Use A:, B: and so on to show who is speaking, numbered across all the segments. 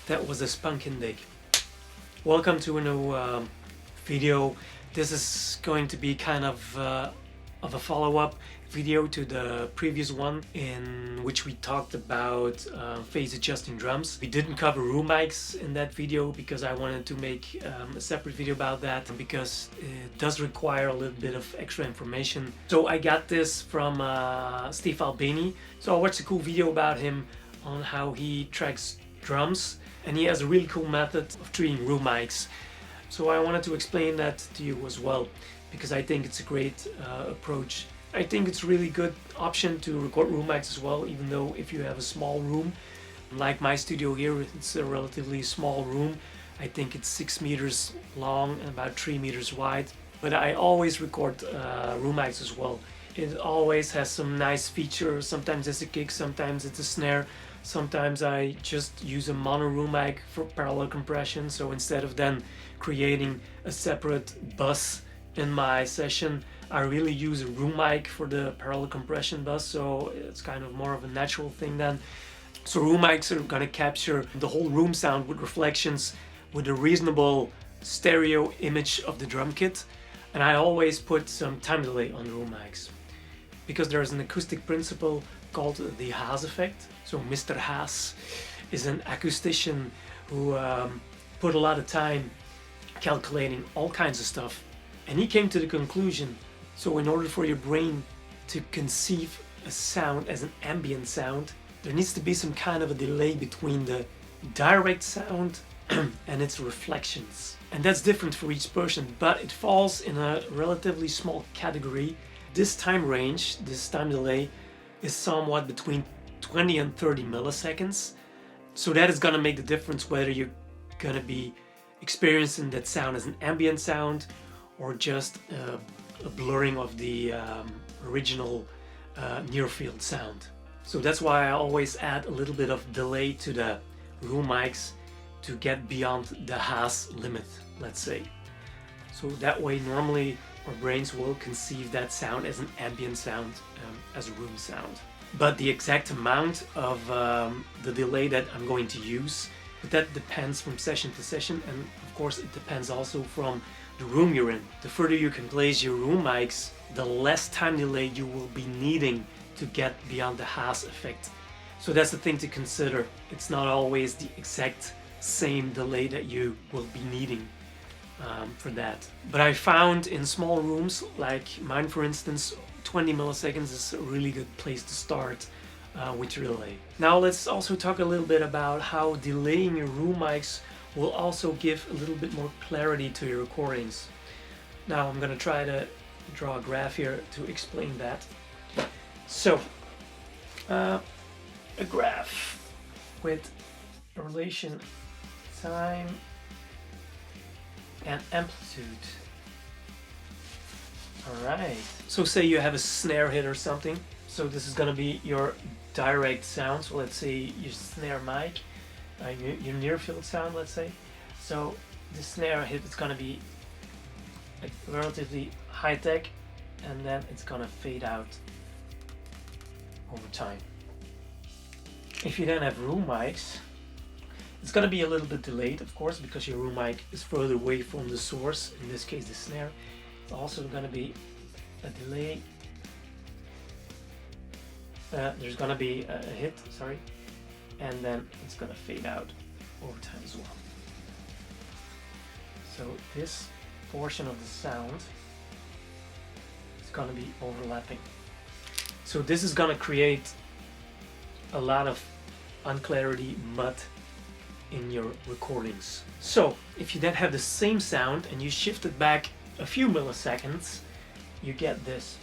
A: That was a spunkin dig. Welcome to a new video. This is going to be kind of a follow-up video to the previous one, in which we talked about phase adjusting drums. We didn't cover room mics in that video because I wanted to make a separate video about that, because it does require a little bit of extra information. So I got this from Steve Albini. So I watched a cool video about him on how he tracks drums, and he has a really cool method of treating room mics. So I wanted to explain that to you as well, because I think it's a great approach. I think it's a really good option to record room mics as well, even though if you have a small room, like my studio here, it's a relatively small room. I think it's 6 meters long and about 3 meters wide. But I always record room mics as well. It always has some nice features. Sometimes it's a kick, sometimes it's a snare. Sometimes I just use a mono room mic for parallel compression. So instead of then creating a separate bus in my session, I really use a room mic for the parallel compression bus. So it's kind of more of a natural thing then. So room mics are gonna capture the whole room sound with reflections, with a reasonable stereo image of the drum kit. And I always put some time delay on the room mics, because there's an acoustic principle called the Haas effect. So Mr. Haas is an acoustician who put a lot of time calculating all kinds of stuff. And he came to the conclusion, so in order for your brain to conceive a sound as an ambient sound, there needs to be some kind of a delay between the direct sound and its reflections. And that's different for each person, but it falls in a relatively small category. This time range, this time delay, is somewhat between 20 and 30 milliseconds. So that is gonna make the difference whether you're gonna be experiencing that sound as an ambient sound or just a blurring of the original near field sound. So that's why I always add a little bit of delay to the room mics to get beyond the Haas limit, let's say. So that way normally our brains will conceive that sound as an ambient sound, as a room sound. But the exact amount of the delay that I'm going to use, but that depends from session to session, and of course it depends also from the room you're in. The further you can place your room mics, the less time delay you will be needing to get beyond the Haas effect. So that's the thing to consider. It's not always the exact same delay that you will be needing for that. But I found in small rooms, like mine for instance, 20 milliseconds is a really good place to start with your delay. Now let's also talk a little bit about how delaying your room mics will also give a little bit more clarity to your recordings. Now I'm gonna try to draw a graph here to explain that. So a graph with a relation time and amplitude. Alright, so say you have a snare hit or something. So this is gonna be your direct sound. So let's say your snare mic, your near field sound, let's say. So the snare hit is gonna be relatively high tech, and then it's gonna fade out over time. If you then have room mics, it's gonna be a little bit delayed, of course, because your room mic is further away from the source, in this case the snare. It's also gonna be a delay. There's gonna be a hit, sorry, and then it's gonna fade out over time as well. So this portion of the sound is gonna be overlapping. So this is gonna create a lot of unclarity, mud in your recordings. So if you then have the same sound and you shift it back a few milliseconds, you get this.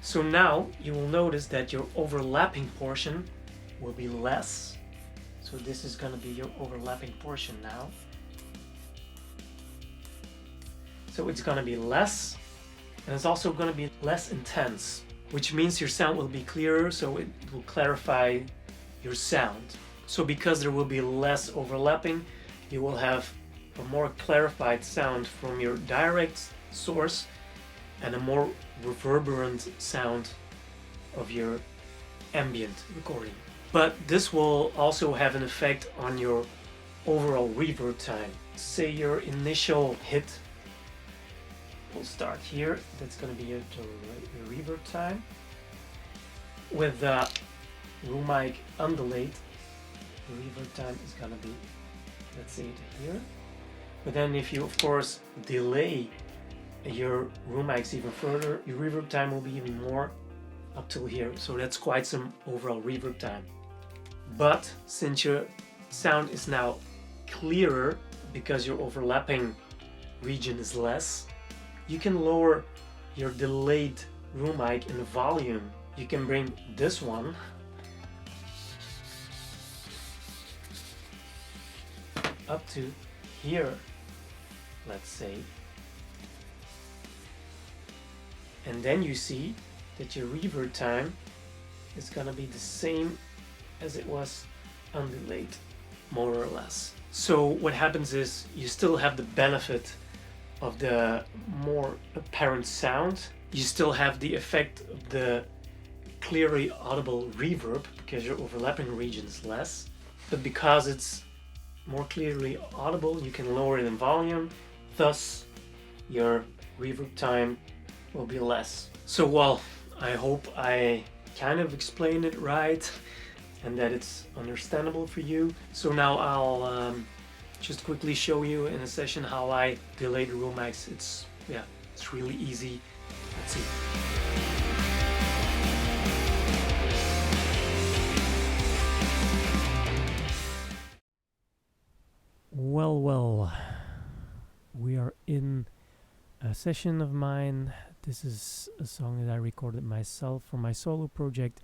A: So now you will notice that your overlapping portion will be less. So this is going to be your overlapping portion now. So it's going to be less, and it's also going to be less intense, which means your sound will be clearer, so it will clarify your sound. So because there will be less overlapping, you will have a more clarified sound from your direct source and a more reverberant sound of your ambient recording. But this will also have an effect on your overall reverb time. Say your initial hit will start here. That's going to be your reverb time. With the room mic undelayed, the reverb time is going to be, let's say, here. But then if you, of course, delay your room mics even further, your reverb time will be even more, up till here. So that's quite some overall reverb time. But since your sound is now clearer because your overlapping region is less, you can lower your delayed room mic in volume. You can bring this one up to here, let's say, and then you see that your reverb time is gonna be the same as it was undelayed, more or less. So what happens is you still have the benefit of the more apparent sound. You still have the effect of the clearly audible reverb because your overlapping region is less. But because it's more clearly audible, you can lower it in volume. Thus, your reverb time will be less. So, well, I hope I kind of explained it right and that it's understandable for you. So now I'll just quickly show you in a session how I delay the room mics. It's really easy. Let's see. Well, we are in a session of mine. This is a song that I recorded myself for my solo project.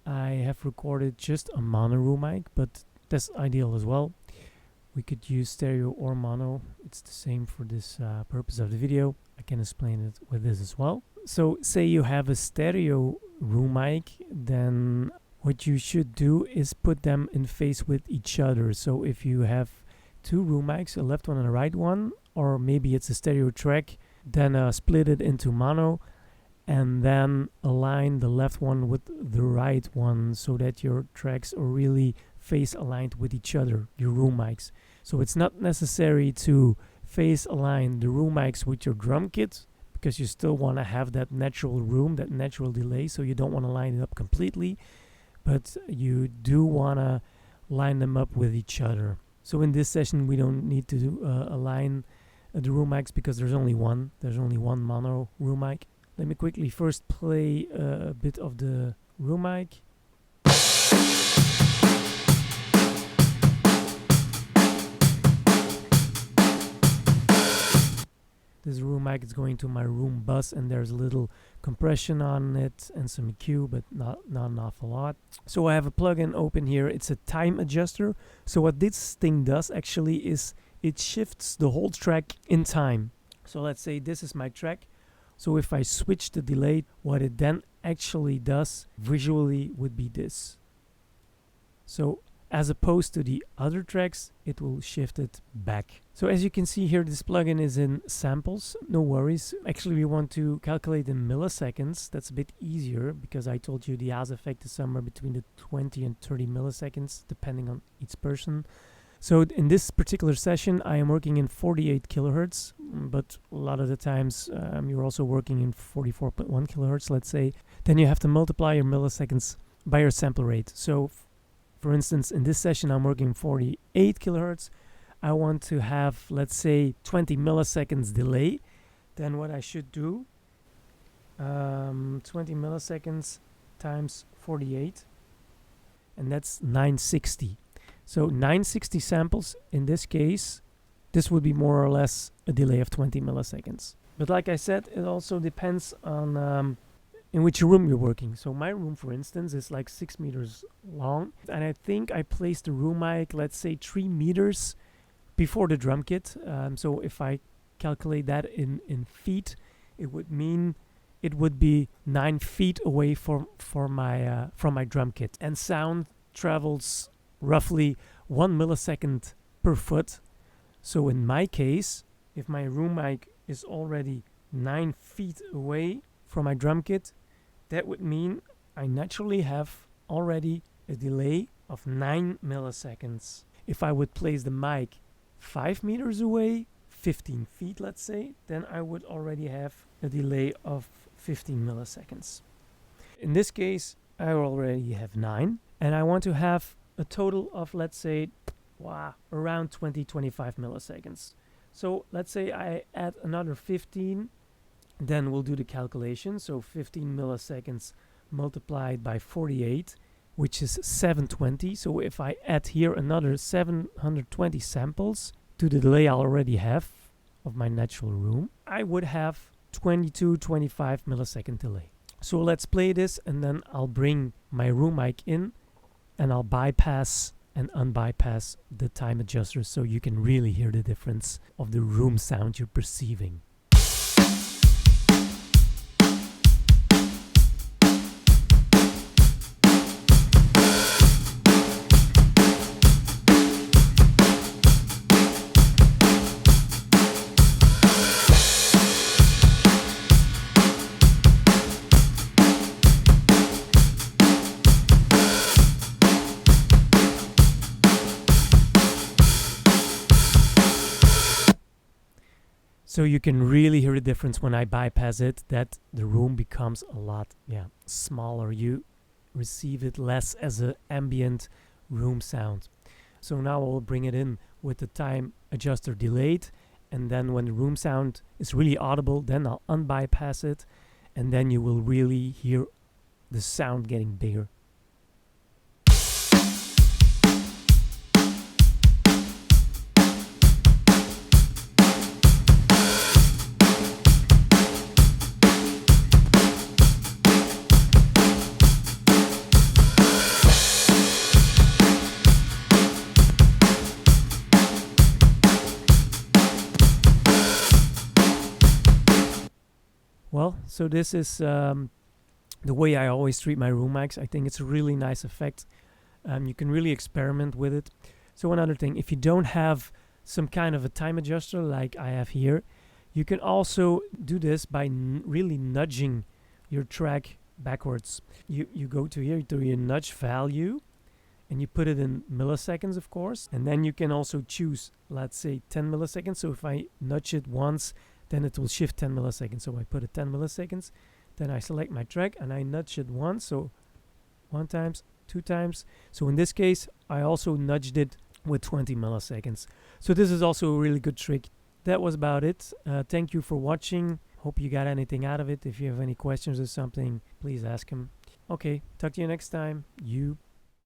A: I have recorded just a mono room mic, but that's ideal as well. We could use stereo or mono. It's the same for this purpose of the video. I can explain it with this as well. So say you have a stereo room mic, then what you should do is put them in phase with each other. So if you have two room mics, a left one and a right one, or maybe it's a stereo track, then split it into mono and then align the left one with the right one so that your tracks are really phase aligned with each other, your room mics. So it's not necessary to phase align the room mics with your drum kit because you still want to have that natural room, that natural delay, so you don't want to line it up completely, but you do want to line them up with each other. So in this session we don't need to align the room mics because there's only one mono room mic. Let me quickly first play a bit of the room mic. This room mic is going to my room bus and there's a little compression on it and some EQ, but not an awful lot. So I have a plugin open here. It's a time adjuster. So what this thing does actually is it shifts the whole track in time. So let's say this is my track. So if I switch the delay, what it then actually does visually would be this. So as opposed to the other tracks, it will shift it back. So as you can see here, this plugin is in samples. No worries. Actually, we want to calculate in milliseconds. That's a bit easier because I told you the Haas effect is somewhere between the 20 and 30 milliseconds, depending on each person. So in this particular session, I am working in 48 kilohertz, but a lot of the times you're also working in 44.1 kilohertz, let's say. Then you have to multiply your milliseconds by your sample rate. So for instance, in this session, I'm working 48 kilohertz. I want to have, let's say, 20 milliseconds delay. Then what I should do, 20 milliseconds times 48, and that's 960. So 960 samples, in this case, this would be more or less a delay of 20 milliseconds. But like I said, it also depends on in which room you're working. So my room, for instance, is like 6 meters long. And I think I placed the room mic, let's say 3 meters before the drum kit. So if I calculate that in feet, it would mean it would be 9 feet away from my drum kit. And sound travels roughly 1 millisecond per foot. So in my case, if my room mic is already 9 feet away from my drum kit, that would mean I naturally have already a delay of 9 milliseconds. If I would place the mic 5 meters away, 15 feet let's say, then I would already have a delay of 15 milliseconds. In this case, I already have 9, and I want to have a total of, let's say, around 20-25 milliseconds. So let's say I add another 15, then we'll do the calculation. So 15 milliseconds multiplied by 48, which is 720. So if I add here another 720 samples to the delay I already have of my natural room, I would have 22-25 millisecond delay. So let's play this, and then I'll bring my room mic in and I'll bypass and unbypass the time adjuster so you can really hear the difference of the room sound you're perceiving. So you can really hear the difference when I bypass it, that the room becomes a lot smaller. You receive it less as an ambient room sound. So now I'll bring it in with the time adjuster delayed, and then when the room sound is really audible, then I'll unbypass it, and then you will really hear the sound getting bigger. Well, so this is the way I always treat my room mics. I think it's a really nice effect. You can really experiment with it. So another thing, if you don't have some kind of a time adjuster like I have here, you can also do this by really nudging your track backwards. You go to here to your nudge value, and you put it in milliseconds, of course. And then you can also choose, let's say, 10 milliseconds. So if I nudge it once, then it will shift 10 milliseconds. So I put it 10 milliseconds, then I select my track and I nudge it once, so 1 times, 2 times. So in this case, I also nudged it with 20 milliseconds. So this is also a really good trick. That was about it. Thank you for watching. Hope you got anything out of it. If you have any questions or something, please ask them. Okay, talk to you next time. You